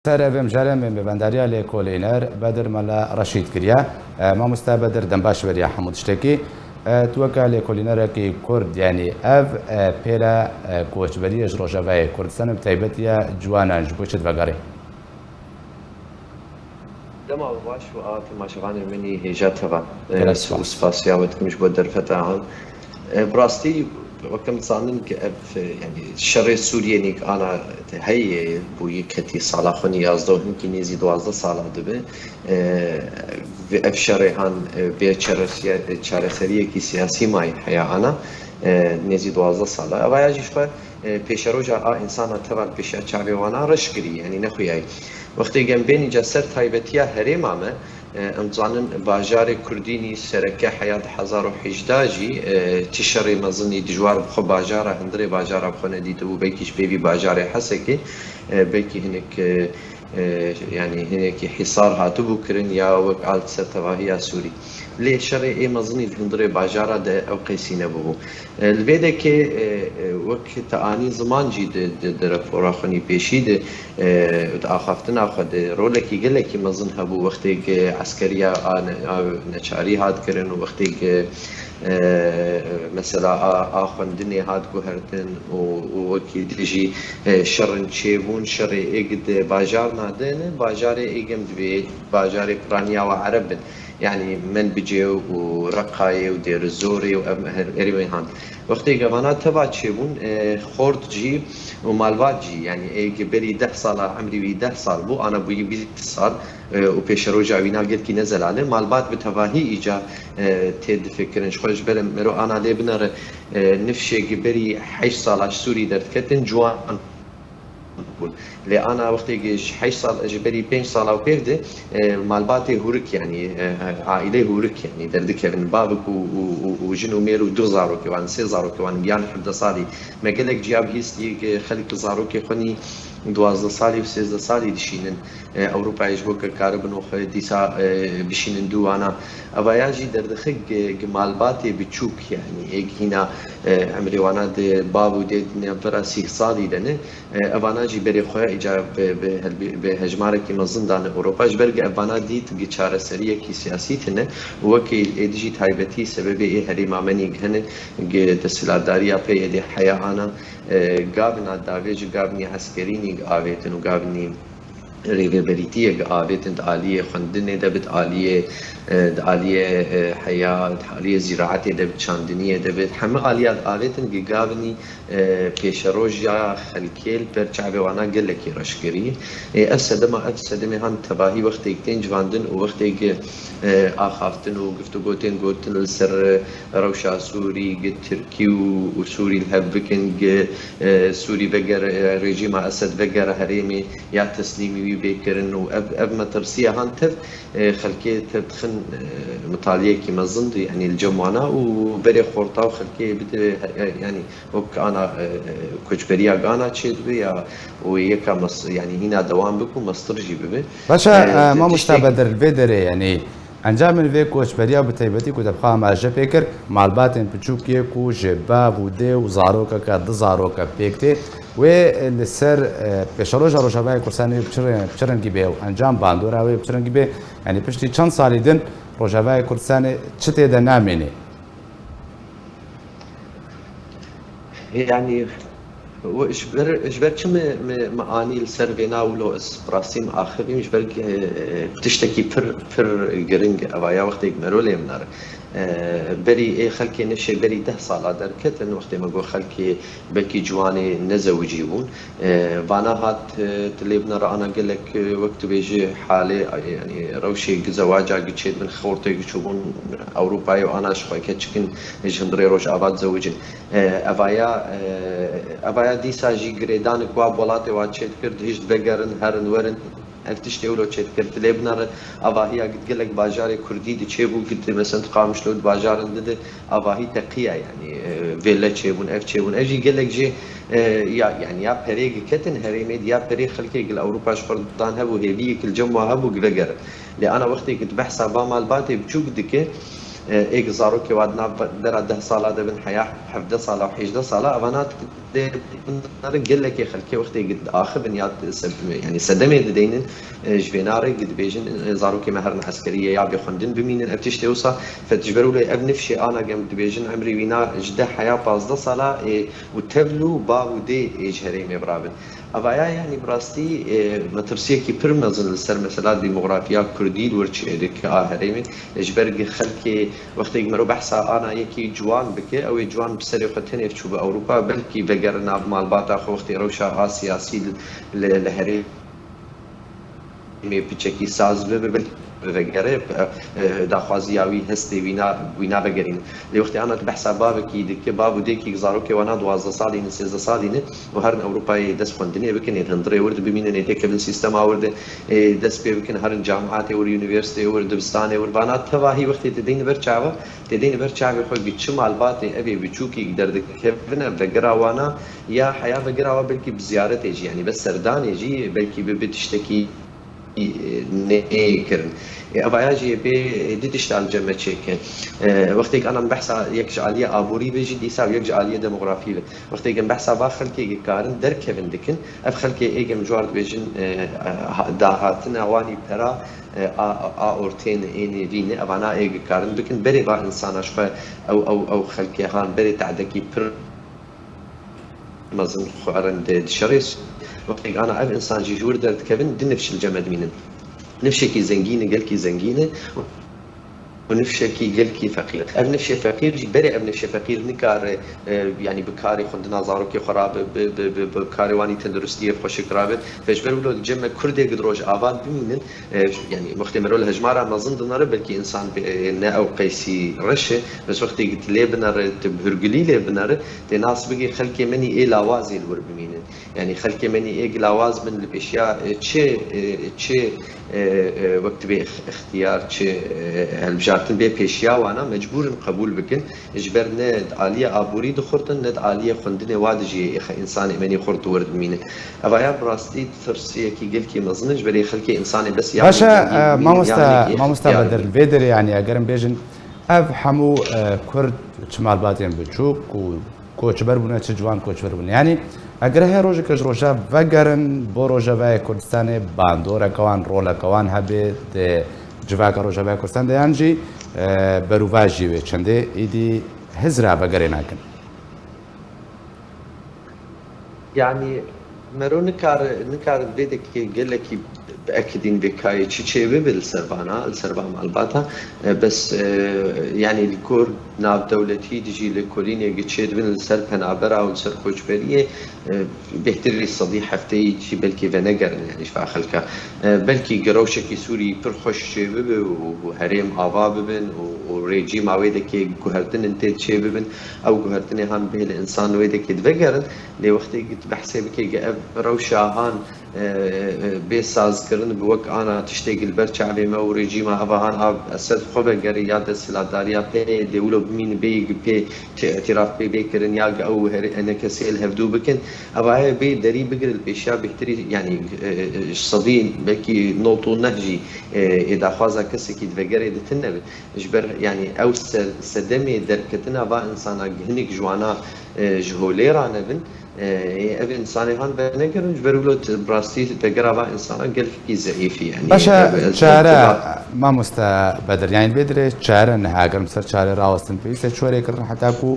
سەرێ جارێن بێ بەنداریا لێ کۆلێنەر بەدر مەلا ڕەشید کردیا مامۆستا بەدر دەم باش وەریا هەموو شتێکی تووەکە لێ کۆلینەرێکی کورد ینی ئەڤ پێرە کۆچبەریەش ڕۆژەڤایە کوردستانم تایبەتە جوانان ji بۆ چت بەگەڕێ دەما باش و تەماشەوانی منی هێژاتەوە سوپاسیاوەتکمش بۆ دەرفەتان بڕاستی وەکەم زانن کە ینی شەڕێ سووریێنێک ئانا هەیە بووی کەتی ساڵا خۆنی 11 هەنکی نێزی 12 ساڵا دەبێ ئەف شەڕێ هەن بێ چارەسەریەکی سیاسی مای هەیە ئانا نێزی 12 ساڵە ئەوایەژیش خۆ پێشەڕۆژە ئینسانە تەوان پێشە چاوێوانە ڕشکری ینی نەخویایی وەختی گەمبێنی جە سەر تایبەتیە هەرێمامە ئەمزانن باژارێ کوردینی سەرەکە حیات 1018 جی تی شەڕێ مەزنی دژوار بخۆ باژارە هەندرێ باژارە بخۆنە دیتەبوو بەیکیش پێوی باژارێ حەسێکی بەیکی هەنێک ینی هەنێکی حیسار هاتوبوو کردن یا وەک ئالت سەرتەواهیە سووری لێ شەڕێ ئێ مەزنی هەندرێ باژارە ئەو قەیسی نەبوو لێدەکێ وەک تەعانی زمانجی دەرەفۆڕاخۆنی پێشی ئاخافتنا خۆ ڕۆلێکی گەلێکی مەزن هەبوو وەختێک عسکەریە نەچاری هاتکردن و وەختێک مثلا ئاخوەندنێ هات گوهردن و وەکی دژی شەڕن چێبوون شەڕێ ئێگد باژار نادێنە باژارێ ئێگەم دوێت باژارێ پرانیاوە عەرەب بن يعني من بجي ورقاية ودير الزوري وإريوين هان وقتی گمانات تبع چیبون خورد جی و مالبات جی يعني قبلي 10 سال عمري بي 10 سال بو انا بوي 20 سال و پیش رو جاوینا قلت کی نزل عليه مالبات بتواهي ايجا تد فكرن خوش برم مرو انا لي بنر نفشي قبلي 8 سال سوري درت كتن جوان لأنا وقتی 8 سال اجبري 5 سال او بيفده مالباتي هورك يعني عائله هورك يعني دردك من بابك وجنو ميرو 2 زاروك وان 3 زاروك وان بيان 11 سالي ما قالك جياب هيستي خليك زاروك خوني 12 سالی و 13 سالی دشینن ئەوروپایش بۆ کە کارە بنۆخە دیسا بشینن دووانە ئەوایاژی دەردەخک گمالباتێ بچووک یعنی ئێگهینا ئەمریوانە باب و دێت نێڤەرە 30 سالی دەنێ ئەواناژی بەرێ خۆیان ئیجا بە هەژمارێکی مەزندانە ئەوروپاش بەرگە ئەوانە دیت چارەسەریەکی سیاسیتنە وەکی ئێدژی تایبەتی سەبەبێ ئێ هەرێمامەنی هەنێ دەسەڵاتداریە پێ ئێدێ حەیەهانە گابنا داوێژ گابنی عسکەرینی ئاوێتن و گابنی ڕێبەریتیە ئاوێتن عالیە خوێندنێ دەبێت عالیە حیات عالیە زیراعەتێ دەبێت چاندنیە دەبێت هەمە عالیات ئاوێتن گابنی پێشەڕۆژیا خەلکێل پەرچاوێوانە گەلێکی ڕەشکری ئەف سەدەمێ هەن تەباهی وەختێک تێن جواندن و وەختێک ئاخافتن و گفتوگۆتێن گوتن لەسەر ڕەوشا سووری ترکی و سووری هەب بکن سووری بەگەر ڕێژیمە ئەسەد بەگەرە هەرێمێ یا تەسلیمی بێکردن و ئەف مەترسیە هەن تر خەلکێ تدخن مطالعەیەکی مەزند یعنی الجەموانە و بەرێ خۆرتا و خەلکێ بدێ ینی وەک ئانا کوچبەریە گانا چێت بێ یا و یەکە ینی هینا دەوام بکو مەسترژی ببێ باشە مامۆستا بەدر بێ دەرێ ینی ئەنجامن وێ کۆچبەریە بتایبەتی کو دەبخوا ئاماژە پێ کرد مالباتێن بچووکێک و ژێباب و دێ و زارۆکەکە دە زارۆکە پێکتێ وێ لەسەر پێشەڕۆژە ڕۆژەڤای کوردستانی بچڕەنگی بێ و ئەنجام باندۆراوێ بچڕەنگی بێ ینی پشتی چەند ساڵی دن ڕۆژەڤای کوردستانی چ تێدە نامێنێ يعني اجبر چم معاني السر بينا ولو اسبراسيم اخرين اجبر تشتكي فر جرينج اوايا وقت يمروا لي منار بري اي خلكي نشي بري 10 سال دركت انه وقت ما جو خلكي بكي جواني نزوجيبون وانا هات تليبنا انا قال لك وقت بيجي حالي يعني روشي زواجا قتشيت من خورتي يشوفون اوروباي وانا شوي كتشكن جندري روش اباد زوجين ابايا دیسا جی گریدان کو بولاتي واچێت کرد هیچ بەگەرن هەرن وەرن ئەفتشتێ ولۆ چێت کرد لێ بنەڕێ ئاواهەیە گەلێک باژارێ کوردی دچێبوو گت مەسەند قامشلۆت باژارن دەدە ئاواهی تەقیە یعنی وێلە چێبوون ئەف چێبوون ئەژی گەلێک جێ يعني يا بريق كتن هريميد يا بريق خلكي الأوروبا شفردان هبو هيبيك الجمعة هبو قبقر لأنا وقتي كنت بحسب مال باتي بشوك دكي ایک زاروکی وادنا در 10 ساله دبن حیا 17 ساله و 18 ساله اوانات نار قال لك خلكي وقتي قد اخر بنيات يعني صدمه دينن جبيناري قد بيجن زاروكي مهرنا عسكريه يا بيخندن بمين ابتشتي وصا فتجبروا لي ابنفشي انا قام بيجن عمري وينا جده حياه 15 ساله وتبلو باو دي اجهري مبرابن أبايا يعني براستي مترسيه كي برمزن السر مثلا ديموغرافيا كردي ورتشيدك هريمي اجبرق خلكي وقت يمرو بحثا انا يكي جوان بك او جوان بسري وقتين يفتشو باوروبا بلكي بقرنا مالباتا خو وقت روشا سياسي لهري مي بچکی ساز به وگره داخوازیاوی هستی وینا بگرین لوقتی آن بحث بابکی دک بابو دیکی گزارو که وانا 12 سالی نه 13 سالی نه و هر اروپایی دست خوندنی بکنید هندری ورد ببینن ایت کبل سیستم آورد دست بکن هر جامعات و یونیورسیتی و دبستان و بانات تواهی وقتی تدین برچاو خو بیچ مالبات ابي بچوکی درد کبن وگرا وانا یا حیا وگرا بلکی بزیارت یجی یعنی بس سردان یجی بلکی بتشتکی نيكرن أباياجي بديتشتغل جمع تشيكن وقتك أنا بحث يكج عليه أبوري بيجي ديسا ويكج عليه ديموغرافية وقتك بحث باخلكي كارن دركبن دكن أفخلكي إيجم جوارد بيجن داهاتنا واني برا أورتين إني ريني أبانا إيج كارن بكن بري با إنسان أشخا أو خلكي هان بري تعدكي بر مازن خوارن دشريس وقتی أنا أب إنسان جور درد كابن دنفش الجمد مينن نفشكي زنجينة قالكي زنجينة ونفشكي قالكي فقير أب نفشي فقير جي بري أب نفشي فقير نكار يعني بكاري خندنا زاروكي خراب بكاري واني تندرستية بخوش قرابت فاجبر ولو الجمع كردي قد روج آباد بمينن يعني مختمرو الهجمارة ما ظن دنار بلكي إنسان نا أو قيسي رشة بس وقتي قلت لي بنار تبهرقلي لي بنار ناس بقي خلكي مني إيه لاوازي الور بمينن يعني خلكي مني إيه لاواز من الاشياء تشي وقت بي اختيار تشي هالبجارتن بي بيشيا وانا مجبور قبول بكن اجبر ند عالية ابوري دخورتن ند عالية خندني وادجي انسان امني خورت ورد مينه ابايا براستي ترسيه كي قلكي مزنج بري خلكي انسان بس يعني باشا ما مستبدر الفيدر يعني اگرم بيجن اف حمو كرد شمال باتين بچوك و کوچبر بونه چه جوان کوچبر بونه یعنی اگر هر روز که روزا وگرن بو روزا وای کردستان باندور کوان رول کوان هبه د جواک روزا وای کردستان دیانجی بروواجی و چنده ایدی هزرا وگرن کن يعني مرو نكار بيدك قال لك بأكدين بكاي تشي بالسربانا السربان الباتا بس يعني الكور ناب دولتي تجي لكورينيا قتشيد من السر بنابرا او السر كوچبريه بهتري الصديق حفتي شي بلكي فنجر يعني شفا خلكا بلكي قروشكي سوري برخوش وهريم آوا ببن وريجيم ويدكي قهرتن انت تشي ببن او قهرتن هان به الانسان ويدكي تفجرن لي وقتي بحسب كي روشا هان بيساز كرن بوك انا تشتاق البرشا بما وريجيما ابهان اب اسد خبر قريات السلاداريا بي دولو بمين بي اعتراف بي كرن ياق او انا كسيل هفدو بكن ابا بي دري بقر البيشا بيحتري يعني صديق بكي نوطو نهجي اذا خازا كسكي دفقر دتنب اجبر يعني او سدمي دركتنا با انسان هنيك جوانا جهوليرا نبن ابي انساني هان بنقر جبرولو براستي بقرا انسان قال في ضعيف يعني باشا شارع ما مستبدر يعني بدري شارع نهاجر مثل شارع راوستن بيس شوري كرن حتى كو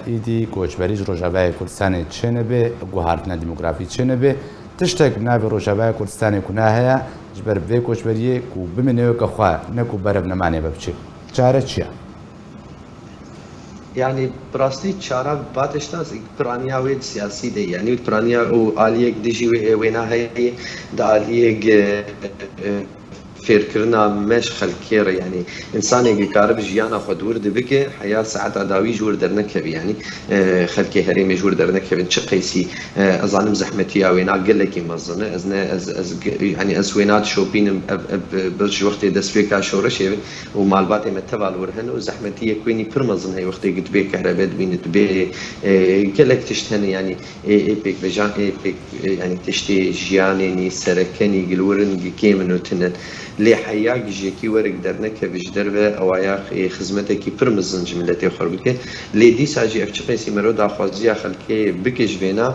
ايدي كوچبريج روجاباي كردستان چنبه گوهارتنا ديموغرافي چنبه تشتك بنابي روجاباي كردستان كناها جبر بي كوچبريه كو بمنيو كخوا نكو برب نماني ببچي شارع چيا يعني براستي شارع باتشتاز برانيا ويد سياسي دي يعني برانيا او آليك ديجي وينا هي دا آليك فيركرنا مش خلكير يعني إنسان يقارب جيانا خدور دبكة حياة ساعات عداوي جور درنك يعني خلكي هريمي جور درنك بن شقيسي أظن زحمتي وينا قل لك مزنة أز يعني أزوينات شوبين برج وقت دسبيكا شورش ومالباتي متبع الورهن وزحمتي كويني برمزن هي وقت قد بيك عربات بين تبي قل لك تشتهني يعني إيبك بجان إيبك يعني تشتي جياني سركني قلورن كيمن وتنن لێ حەیاک ژێکی وەرگ دەرنەکە بژ دەربە ئەوەیە خزمەتێکی پڕ مزن جملەتی خۆر بکە لێ دیساژی ئەف چقێسی مەرۆ داخوازیە خەلکێ بکەش بێنە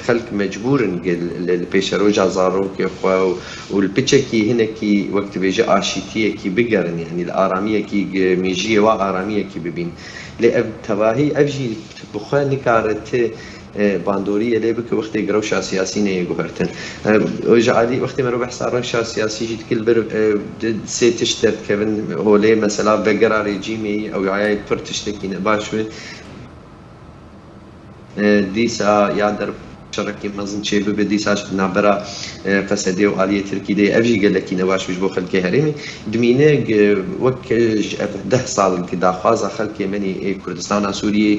خەلک مەجبورن پێشەرۆژا زارۆکێ خوا و پچێکی هینێکی وەکت بێژە ئاشتیەکی بگەرن یعنی لە ئارامیەکی مێژیەوە ئارامیەکی ببین لێ ئەv تەواهی ئەڤژی بخوا نکارێت باندوری لێ بکە وەختی گرەوشا سیاسی نەیە گوهرتن ئۆژعالی وەختی مەرۆ بەحسا ڕەوشا سیاسیژی تکل بەر سێ تشت دەردکەون هۆلێ مەسەلا بەگەرا ڕێجیمی ئەو یایای پڕ تشتێکی نەباشوێ دیسا یا دەر شەڕێکی مەزن چێ ببێ دیساش نابەرە فەسەدێ و ئالیە ترکی دێ ئەڤژی گەلەکی نەباشویش بۆ خەلکی هەرێمی دمینە وەک 10 ساڵ داخوازە خەلکی منی کوردستانە سووریە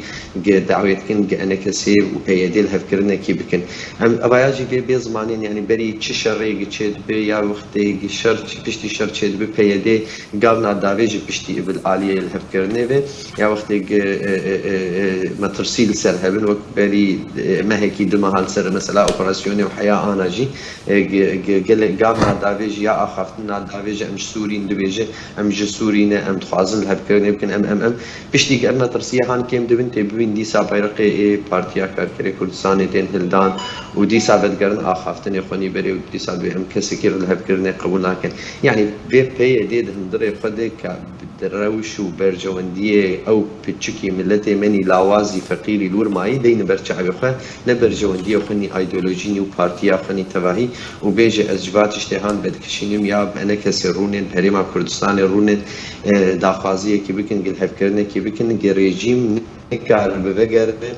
داوێتکن گەنەکە سێ و پەیەدێل هەفکردنێکی بکن ئەڤایاژی بێ زمانین یعنی بەری چ شەڕێگە چێت بێ یا وەختێکی شەر پشتی شەر چێت بێ پەیەدێ گاو ناداوێژی پشتی ئبل ئالیە هەفکردنێ بێ یا وەختێک مەترسیل سەر هەبن وەک بەری مەهێکی دمەها سر مثلا اپراسیونی و حیا آنجی گام ناداویج یا آخافتن ناداویج ام سورین دبیجه ام جسورین ام تخازن هب کردن يمكن ام بشتی که ام ترسیه هان کم دبن تبین دیسا بیرقی پارتیا کارکری کردستان تین هلدان و دیسا بدگرن آخافتن خونی بری و دیسا بی ام کسی که هب کردن قبول نکن یعنی به پی دید هندره خود که دروش و برجواندیه او پچکی ملت منی لاوازی فقیری لور مایی دین برچعبی خو نبرجواندیه خونی ایدئولوژی و پارتیا خونی تواهی و بیج ازجبات اشتهان بدکشینیم یا انا کسی رونن هریما کردستان رونن داخوازیه کی بکن گل هف کردن کی بکن گل رژیم نکار ببگرده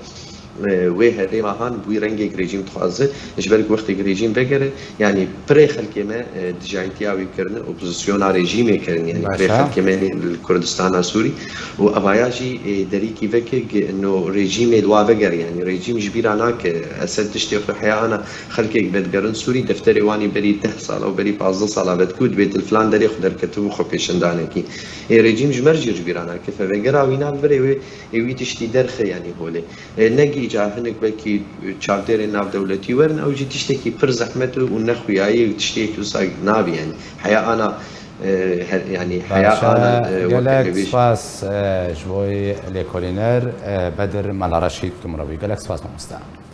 وی هریم هان بوی رنگی رژیم تخازه اجبارك وقتی رژیم بگیره یعنی پره خلک ما دجایتیاوی کردن اپوزیسیون رژیمی کردن یعنی پره خلک ما کردستان سوری و اوایاجی دری کی وکی انه رژیم دوا بگیر یعنی رژیم جبیرانا که اسد تشتی في حياه انا خلک بدگرن سوری دفتر وانی بری 10 سال او بری 15 سال بدکود بیت الفلان دری خدر کتب خو پیشندانه کی رژیم جمرج جبیرانا که فبگرا وینا بری وی تشتی درخه یعنی هوله نگی جاهنك بلكي تشاردير ناف دولتي ورن او جي تشتكي بر زحمته ونخوياي تشتكي وصاق نابي يعني حياة انا يعني حياة انا قالك سپاس جوي ليكولينر بدر مال رشيد كمروي قالك سپاس مستعان